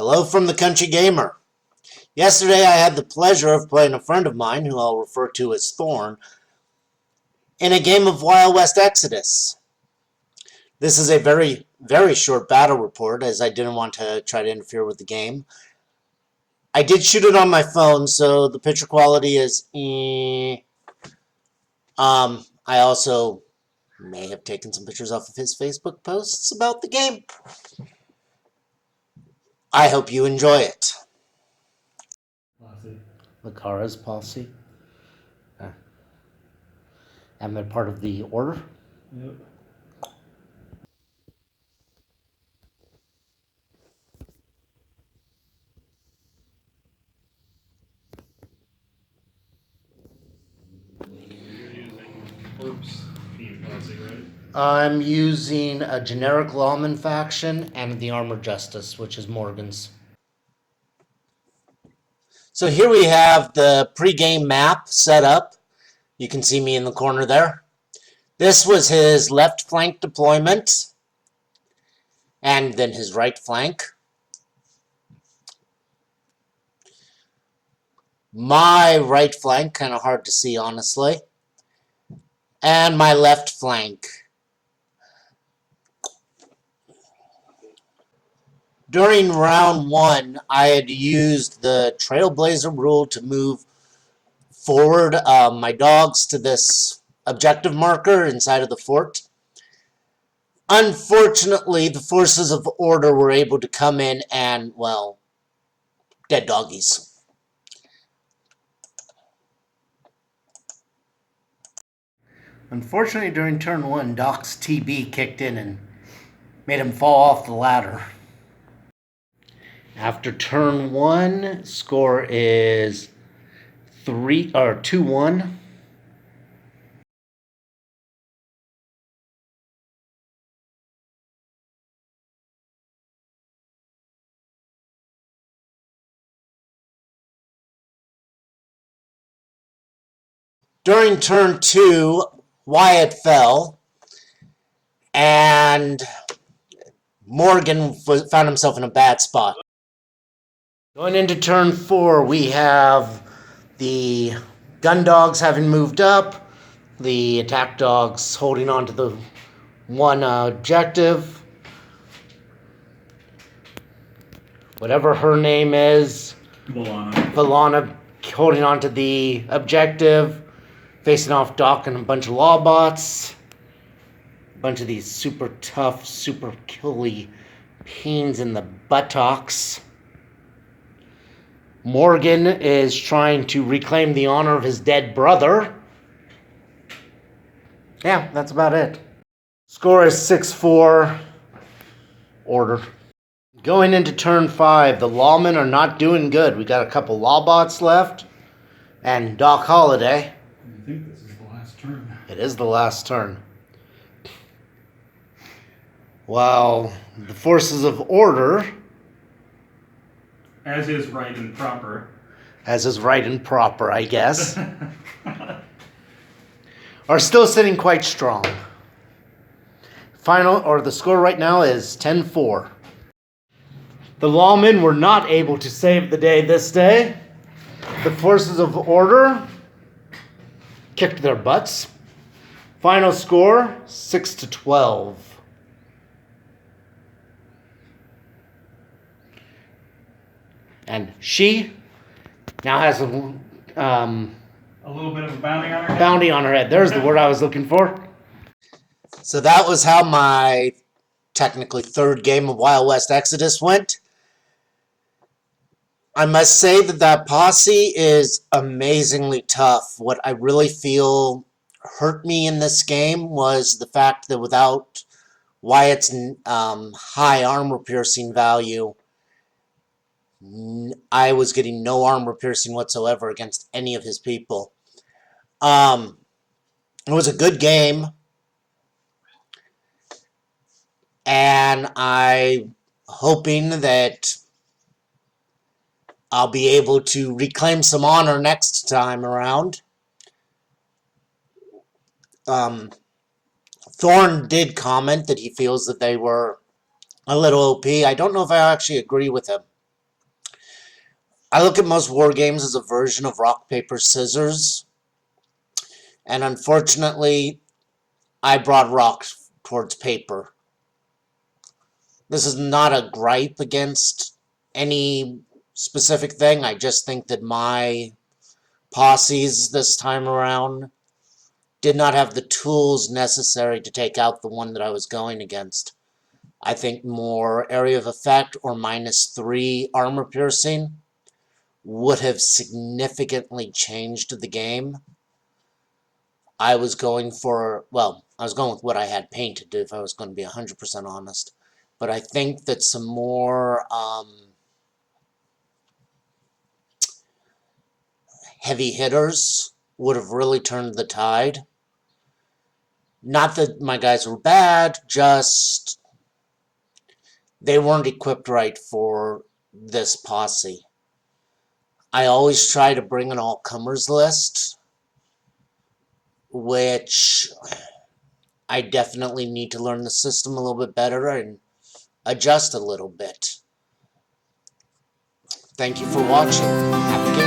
Hello from the Country Gamer. Yesterday I had the pleasure of playing a friend of mine, who I'll refer to as Thorn, in a game of Wild West Exodus. This is a very, very short battle report, as I didn't want to try to interfere with the game. I did shoot it on my phone, so the picture quality is I also may have taken some pictures off of his Facebook posts about the game. I hope you enjoy it. Makara's posse. And they're part of the order? Yep. I'm using a generic Lawmen faction and the Armored Justice, which is Morgan's. So here we have the pre-game map set up. You can see me in the corner there. This was his left flank deployment, and then his right flank. My right flank, kind of hard to see, honestly. And my left flank. During round one, I had used the Trailblazer rule to move forward my dogs to this objective marker inside of the fort. Unfortunately, the forces of order were able to come in and, well, dead doggies. Unfortunately, during turn one, Doc's TB kicked in and made him fall off the ladder. After turn one, score is 2-1. During turn two, Wyatt fell, and Morgan found himself in a bad spot. Going into turn four, we have the gun dogs having moved up, the attack dogs holding on to the one objective. Whatever her name is, Valana holding on to the objective, facing off Doc and a bunch of lawbots. A bunch of these super tough, super killy pains in the buttocks. Morgan is trying to reclaim the honor of his dead brother. Yeah, that's about it. Score is 6-4. Order. Going into turn 5, the Lawmen are not doing good. We got a couple lawbots left and Doc Holliday. I think this is the last turn. It is the last turn. While the forces of order, as is right and proper, I guess, are still sitting quite strong. The score right now is 10-4. The Lawmen were not able to save the day this day. The forces of order kicked their butts. Final score, 6-12. And she now has a little bit of a bounty on her head. Bounty on her head. There's the word I was looking for. So that was how my technically third game of Wild West Exodus went. I must say that posse is amazingly tough. What I really feel hurt me in this game was the fact that without Wyatt's high armor piercing value, I was getting no armor piercing whatsoever against any of his people. It was a good game, and I'm hoping that I'll be able to reclaim some honor next time around. Thorn did comment that he feels that they were a little OP. I don't know if I actually agree with him. I look at most war games as a version of rock, paper, scissors. And unfortunately, I brought rock towards paper. This is not a gripe against any specific thing. I just think that my posses this time around did not have the tools necessary to take out the one that I was going against. I think more area of effect or -3 armor piercing would have significantly changed the game. I was going for, well, I was going with what I had painted if I was going to be 100% honest. But I think that some more heavy hitters would have really turned the tide. Not that my guys were bad, just they weren't equipped right for this posse. I always try to bring an all-comers list, which I definitely need to learn the system a little bit better and adjust a little bit. Thank you for watching. Have a good